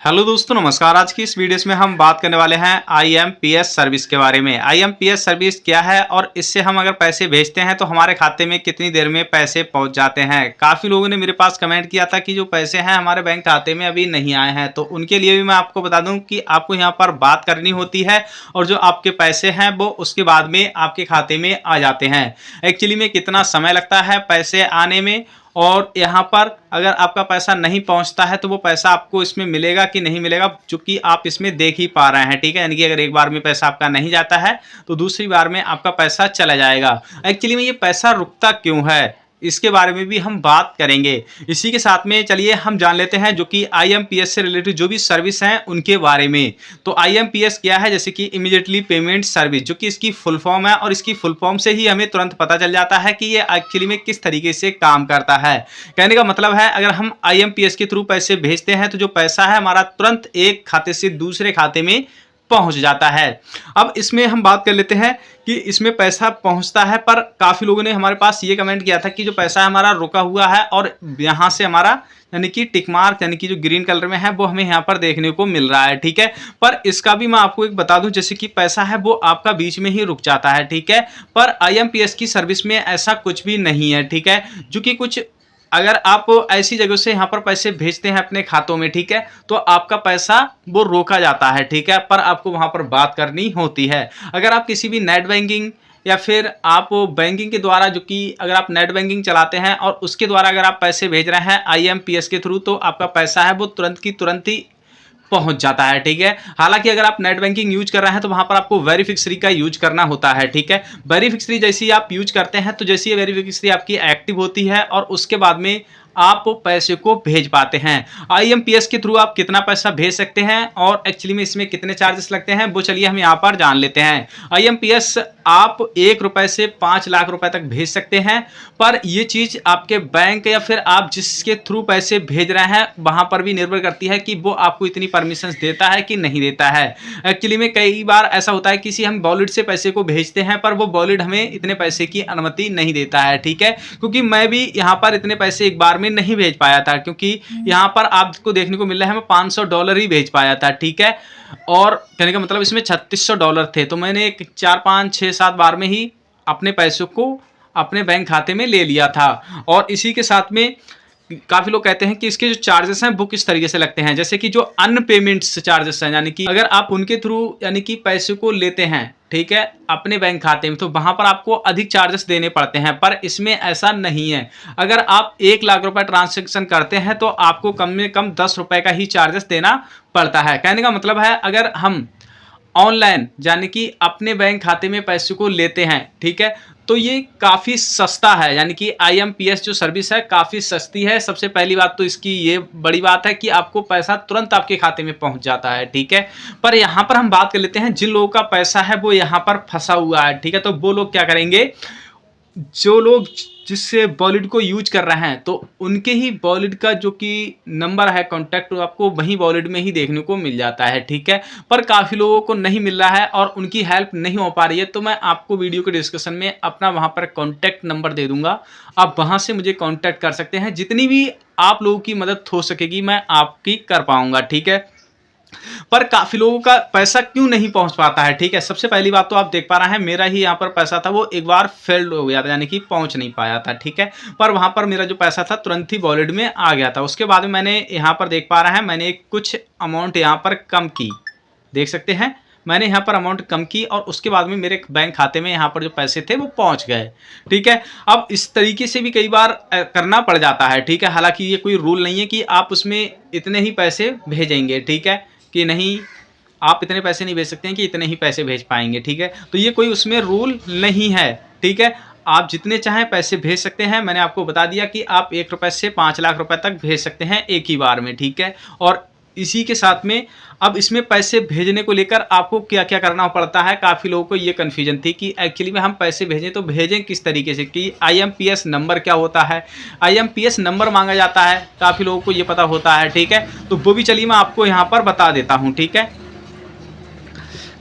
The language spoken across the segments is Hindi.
हेलो दोस्तों, नमस्कार। आज की इस वीडियो में हम बात करने वाले हैं आईएमपीएस सर्विस के बारे में। आईएमपीएस सर्विस क्या है और इससे हम अगर पैसे भेजते हैं तो हमारे खाते में कितनी देर में पैसे पहुंच जाते हैं। काफ़ी लोगों ने मेरे पास कमेंट किया था कि जो पैसे हैं हमारे बैंक खाते में अभी नहीं आए हैं, तो उनके लिए भी मैं आपको बता दूं कि आपको यहाँ पर बात करनी होती है और जो आपके पैसे हैं वो उसके बाद में आपके खाते में आ जाते हैं। एक्चुअली में कितना समय लगता है पैसे आने में, और यहाँ पर अगर आपका पैसा नहीं पहुंचता है तो वो पैसा आपको इसमें मिलेगा कि नहीं मिलेगा, चूंकि आप इसमें देख ही पा रहे हैं। ठीक है, यानी कि अगर एक बार में पैसा आपका नहीं जाता है तो दूसरी बार में आपका पैसा चला जाएगा। एक्चुअली में ये पैसा रुकता क्यों है, इसके बारे में भी हम बात करेंगे। इसी के साथ में चलिए हम जान लेते हैं जो कि आईएमपीएस से रिलेटेड जो भी सर्विस हैं उनके बारे में। तो आईएमपीएस क्या है, जैसे कि इमीडिएटली पेमेंट सर्विस, जो कि इसकी फुल फॉर्म है, और इसकी फुल फॉर्म से ही हमें तुरंत पता चल जाता है कि ये एक्चुअली में किस तरीके से काम करता है। कहने का मतलब है, अगर हम आईएमपीएस के थ्रू पैसे भेजते हैं तो जो पैसा है हमारा तुरंत एक खाते से दूसरे खाते में पहुंच जाता है। अब इसमें हम बात कर लेते हैं कि इसमें पैसा पहुंचता है, पर काफ़ी लोगों ने हमारे पास ये कमेंट किया था कि जो पैसा हमारा रुका हुआ है और यहाँ से हमारा यानी कि टिक मार्क यानी कि जो ग्रीन कलर में है वो हमें यहाँ पर देखने को मिल रहा है। ठीक है, पर इसका भी मैं आपको एक बता दूं, जैसे कि पैसा है वो आपका बीच में ही रुक जाता है। ठीक है, पर आईएमपीएस की सर्विस में ऐसा कुछ भी नहीं है। ठीक है, जो कि कुछ अगर आप ऐसी जगह से यहाँ पर पैसे भेजते हैं अपने खातों में, ठीक है, तो आपका पैसा वो रोका जाता है। ठीक है, पर आपको वहाँ पर बात करनी होती है। अगर आप किसी भी नेट बैंकिंग या फिर आप बैंकिंग के द्वारा, जो कि अगर आप नेट बैंकिंग चलाते हैं और उसके द्वारा अगर आप पैसे भेज रहे हैं आईएमपीएस के थ्रू, तो आपका पैसा है वो तुरंत की तुरंत ही पहुंच जाता है। ठीक है, हालांकि अगर आप नेट बैंकिंग यूज कर रहे हैं तो वहां पर आपको वेरीफिक्सरी का यूज करना होता है। ठीक है, वेरीफिक्सरी जैसे ही आप यूज करते हैं तो जैसे ही वेरीफिक्सरी आपकी एक्टिव होती है और उसके बाद में आप पैसे को भेज पाते हैं। आईएमपीएस के थ्रू आप कितना पैसा भेज सकते हैं और एक्चुअली में इसमें कितने चार्जेस लगते हैं वो चलिए हम यहाँ पर जान लेते हैं। आईएमपीएस आप 1 रुपए से 5 लाख रुपए तक भेज सकते हैं, पर यह चीज आपके बैंक या फिर आप जिसके थ्रू पैसे भेज रहे हैं वहां पर भी निर्भर करती है कि वो आपको इतनी परमिशन देता है कि नहीं देता है। एक्चुअली में कई बार ऐसा होता है किसी हम वॉलेट से पैसे को भेजते हैं पर वो वॉलेट हमें इतने पैसे की अनुमति नहीं देता है। ठीक है, क्योंकि मैं भी यहाँ पर इतने पैसे एक बार में नहीं भेज पाया था, क्योंकि यहाँ पर आपको देखने को मिल रहा है मैं $500 ही भेज पाया था। ठीक है, और कहने का मतलब इसमें $3600 थे, तो मैंने एक 4 5 6 7 बार में ही अपने पैसों को अपने बैंक खाते में ले लिया था। और इसी के साथ में काफ़ी लोग कहते हैं कि इसके जो चार्जेस हैं वो किस तरीके से लगते हैं, जैसे कि जो अन पेमेंट्स चार्जेस हैं, यानी कि अगर आप उनके थ्रू यानी कि पैसे को लेते हैं, ठीक है, अपने बैंक खाते में, तो वहां पर आपको अधिक चार्जेस देने पड़ते हैं, पर इसमें ऐसा नहीं है। अगर आप 1 लाख रुपए ट्रांजैक्शन करते हैं तो आपको कम में कम 10 रुपए का ही चार्जेस देना पड़ता है। कहने का मतलब है, अगर हम ऑनलाइन यानी कि अपने बैंक खाते में पैसे को लेते हैं, ठीक है, तो ये काफ़ी सस्ता है। यानी कि आईएमपीएस जो सर्विस है काफ़ी सस्ती है। सबसे पहली बात तो इसकी ये बड़ी बात है कि आपको पैसा तुरंत आपके खाते में पहुंच जाता है। ठीक है, पर यहाँ पर हम बात कर लेते हैं जिन लोगों का पैसा है वो यहाँ पर फंसा हुआ है। ठीक है, तो वो लोग क्या करेंगे, जो लोग जिससे वॉलेट को यूज कर रहे हैं तो उनके ही वॉलेट का जो कि नंबर है कॉन्टैक्ट, आपको वही वॉलेट में ही देखने को मिल जाता है। ठीक है, पर काफ़ी लोगों को नहीं मिल रहा है और उनकी हेल्प नहीं हो पा रही है, तो मैं आपको वीडियो के डिस्क्रिप्शन में अपना वहाँ पर कॉन्टैक्ट नंबर दे दूंगा। आप वहाँ से मुझे कॉन्टैक्ट कर सकते हैं, जितनी भी आप लोगों की मदद हो सकेगी मैं आपकी कर पाऊँगा। ठीक है, पर काफी लोगों का पैसा क्यों नहीं पहुंच पाता है। ठीक है, सबसे पहली बात तो आप देख पा रहे हैं मेरा ही यहाँ पर पैसा था वो एक बार फेल्ड हो गया था, यानी कि पहुंच नहीं पाया था। ठीक है, पर वहां पर मेरा जो पैसा था तुरंत ही वॉलेट में आ गया था। उसके बाद में मैंने यहाँ पर देख पा रहे हैं मैंने कुछ अमाउंट यहाँ पर कम की, देख सकते हैं मैंने यहाँ पर अमाउंट कम की और उसके बाद में मेरे बैंक खाते में यहाँ पर जो पैसे थे वो पहुँच गए। ठीक है, अब इस तरीके से भी कई बार करना पड़ जाता है। ठीक है, हालांकि ये कोई रूल नहीं है कि आप उसमें इतने ही पैसे भेजेंगे। ठीक है, कि नहीं आप इतने पैसे नहीं भेज सकते हैं कि इतने ही पैसे भेज पाएंगे। ठीक है, तो ये कोई उसमें रूल नहीं है। ठीक है, आप जितने चाहें पैसे भेज सकते हैं। मैंने आपको बता दिया कि आप 1 रुपए से 5 लाख रुपए तक भेज सकते हैं एक ही बार में। ठीक है, और इसी के साथ में अब इसमें पैसे भेजने को लेकर आपको क्या क्या करना पड़ता है। काफ़ी लोगों को ये कन्फ्यूजन थी कि एक्चुअली में हम पैसे भेजें तो भेजें किस तरीके से, कि आईएमपीएस नंबर क्या होता है, आईएमपीएस नंबर मांगा जाता है, काफ़ी लोगों को ये पता होता है। ठीक है, तो वो भी चलिए मैं आपको यहाँ पर बता देता हूँ। ठीक है,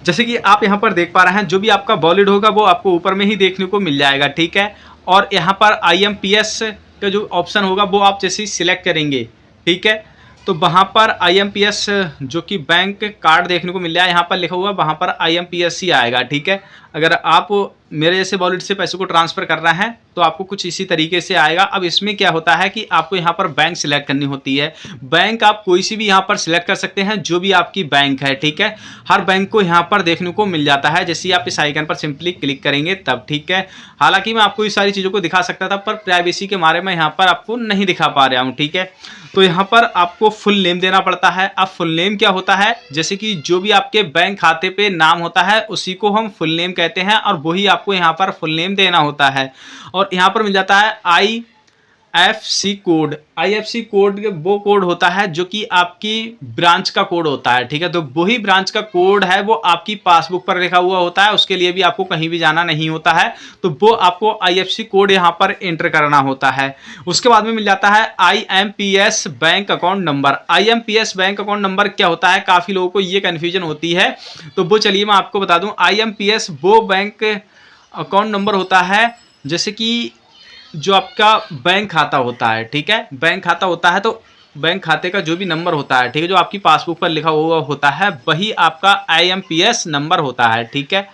जैसे कि आप यहाँ पर देख पा रहे हैं जो भी आपका वॉलेट होगा वो आपको ऊपर में ही देखने को मिल जाएगा। ठीक है, और यहाँ पर आईएमपीएस का जो ऑप्शन होगा वो आप जैसे ही सिलेक्ट करेंगे, ठीक है, तो वहाँ पर IMPS जो कि बैंक कार्ड देखने को मिल रहा है, यहाँ पर लिखा हुआ है वहाँ पर IMPS ही आएगा, ठीक है। अगर आप मेरे जैसे वॉलेट से पैसे को ट्रांसफ़र कर रहे हैं तो आपको कुछ इसी तरीके से आएगा। अब इसमें क्या होता है कि आपको यहाँ पर बैंक सिलेक्ट करनी होती है। बैंक आप कोई सी भी यहाँ पर सिलेक्ट कर सकते हैं, जो भी आपकी बैंक है, ठीक है। हर बैंक को यहाँ पर देखने को मिल जाता है, जैसे आप इस आइकन पर सिंपली क्लिक करेंगे तब, ठीक है। हालांकि मैं आपको इस सारी चीज़ों को दिखा सकता था, पर प्राइवेसी के मारे में यहाँ पर आपको नहीं दिखा पा रहा हूँ, ठीक है। तो यहाँ पर आपको फुल नेम देना पड़ता है। अब फुल नेम क्या होता है, जैसे कि जो भी आपके बैंक खाते पे नाम होता है उसी को हम फुल नेम कहते हैं, और वही आपको यहाँ पर फुल नेम देना होता है। और यहाँ पर मिल जाता है IFC कोड। IFC कोड वो कोड होता है जो कि आपकी ब्रांच का कोड होता है, ठीक है। तो वही ब्रांच का कोड है, वो आपकी पासबुक पर लिखा हुआ होता है, उसके लिए भी आपको कहीं भी जाना नहीं होता है। तो वो आपको IFC कोड यहाँ पर एंटर करना होता है। उसके बाद में मिल जाता है IMPS bank account number. IMPS bank account number क्या होता है, काफ़ी लोगों को ये कन्फ्यूजन होती है, तो वो चलिए मैं आपको बता दूँ। IMPS वो बैंक अकाउंट नंबर होता है जैसे कि जो आपका बैंक खाता होता है, ठीक है। बैंक खाता होता है तो बैंक खाते का जो भी नंबर होता है, ठीक है, जो आपकी पासबुक पर लिखा हुआ होता है वही आपका IMPS नंबर होता है, ठीक है।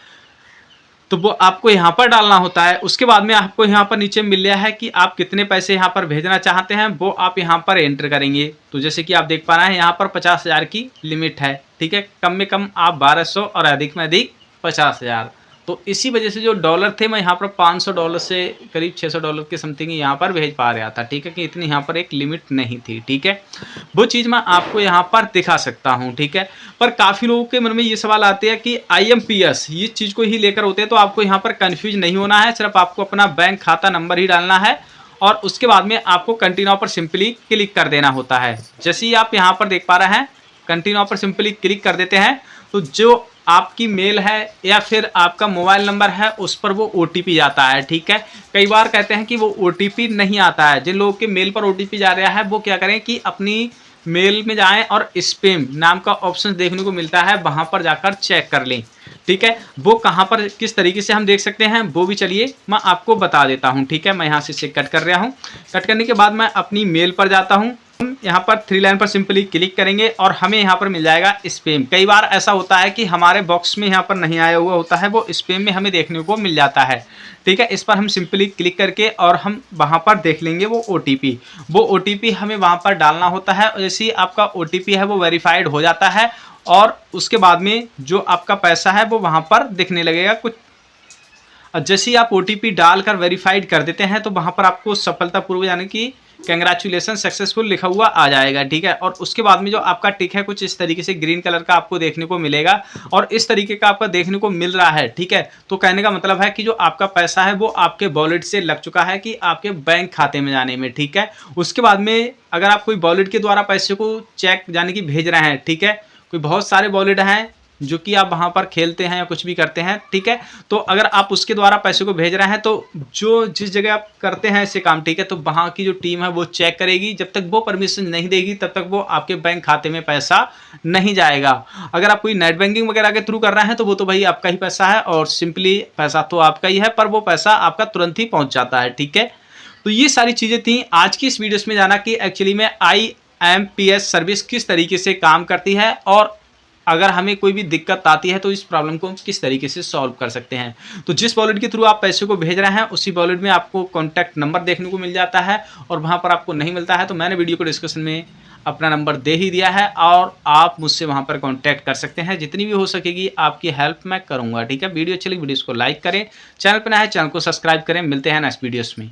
तो वो आपको यहाँ पर डालना होता है। उसके बाद में आपको यहाँ पर नीचे मिल रहा है कि आप कितने पैसे यहाँ पर भेजना चाहते हैं, वो आप यहाँ पर एंटर करेंगे। तो जैसे कि आप देख पा रहे हैं यहाँ पर 50,000 की लिमिट है, ठीक है। कम में कम आप 1200 और अधिक में अधिक 50,000। तो इसी वजह से जो डॉलर थे, मैं यहाँ पर $500 से करीब $600 के समथिंग यहाँ पर भेज पा रहा था, ठीक है, कि इतनी यहाँ पर एक लिमिट नहीं थी, ठीक है। वो चीज़ मैं आपको यहाँ पर दिखा सकता हूँ, ठीक है। पर काफ़ी लोगों के मन में ये सवाल आते हैं कि IMPS ये चीज़ को ही लेकर होते हैं, तो आपको यहाँ पर कन्फ्यूज नहीं होना है। सिर्फ आपको अपना बैंक खाता नंबर ही डालना है और उसके बाद में आपको कंटिन्यू पर सिंपली क्लिक कर देना होता है। जैसे ही आप यहाँ पर देख पा रहे हैं, कंटिन्यू पर सिंपली क्लिक कर देते हैं तो जो आपकी मेल है या फिर आपका मोबाइल नंबर है उस पर वो OTP जाता है, ठीक है। कई बार कहते हैं कि वो OTP नहीं आता है। जिन लोगों के मेल पर OTP जा रहा है वो क्या करें कि अपनी मेल में जाएं और स्पैम नाम का ऑप्शन देखने को मिलता है, वहां पर जाकर चेक कर लें, ठीक है। वो कहां पर किस तरीके से हम देख सकते हैं वो भी चलिए मैं आपको बता देता हूं, ठीक है। मैं यहां से कट कर रहा हूं। कट करने के बाद मैं अपनी मेल पर जाता हूं। हम यहाँ पर 3 लाइन पर सिंपली क्लिक करेंगे और हमें यहाँ पर मिल जाएगा स्पैम। कई बार ऐसा होता है कि हमारे बॉक्स में यहाँ पर नहीं आया हुआ होता है, वो स्पैम में हमें देखने को मिल जाता है, ठीक है। इस पर हम सिंपली क्लिक करके और हम वहाँ पर देख लेंगे वो OTP हमें वहाँ पर डालना होता है। जैसे ही आपका OTP है वो वेरीफाइड हो जाता है और उसके बाद में जो आपका पैसा है वो वहाँ पर दिखने लगेगा कुछ। जैसे ही आप OTP डालकर वेरीफाइड कर देते हैं तो वहाँ पर आपको सफलतापूर्वक यानी कि कंग्रेचुलेसन सक्सेसफुल लिखा हुआ आ जाएगा, ठीक है। और उसके बाद में जो आपका टिक है कुछ इस तरीके से ग्रीन कलर का आपको देखने को मिलेगा और इस तरीके का आपका देखने को मिल रहा है, ठीक है। तो कहने का मतलब है कि जो आपका पैसा है वो आपके वॉलेट से लग चुका है कि आपके बैंक खाते में जाने में, ठीक है। उसके बाद में अगर आप कोई वॉलेट के द्वारा पैसे को चेक यानी कि भेज रहे हैं, ठीक है, कोई बहुत सारे वॉलेट हैं जो कि आप वहाँ पर खेलते हैं या कुछ भी करते हैं, ठीक है। तो अगर आप उसके द्वारा पैसे को भेज रहे हैं तो जो जिस जगह आप करते हैं ऐसे काम, ठीक है, तो वहाँ की जो टीम है वो चेक करेगी। जब तक वो परमिशन नहीं देगी तब तक वो आपके बैंक खाते में पैसा नहीं जाएगा। अगर आप कोई नेट बैंकिंग वगैरह के थ्रू कर रहे हैं तो वो तो भाई आपका ही पैसा है और सिंपली पैसा तो आपका ही है, पर वो पैसा आपका तुरंत ही पहुँच जाता है, ठीक है। तो ये सारी चीज़ें थी आज की इस वीडियो में, जाना कि एक्चुअली में IMPS सर्विस किस तरीके से काम करती है और अगर हमें कोई भी दिक्कत आती है तो इस प्रॉब्लम को किस तरीके से सॉल्व कर सकते हैं। तो जिस वॉलेट के थ्रू आप पैसे को भेज रहे हैं उसी वॉलेट में आपको कॉन्टैक्ट नंबर देखने को मिल जाता है और वहां पर आपको नहीं मिलता है तो मैंने वीडियो को डिस्क्रिप्शन में अपना नंबर दे ही दिया है और आप मुझसे वहां पर कॉन्टैक्ट कर सकते हैं। जितनी भी हो सकेगी आपकी हेल्प मैं करूँगा, ठीक है। वीडियो अच्छी लगी वीडियो को लाइक करें, चैनल पर नया है चैनल को सब्सक्राइब करें। मिलते हैं नेक्स्ट वीडियोज़ में।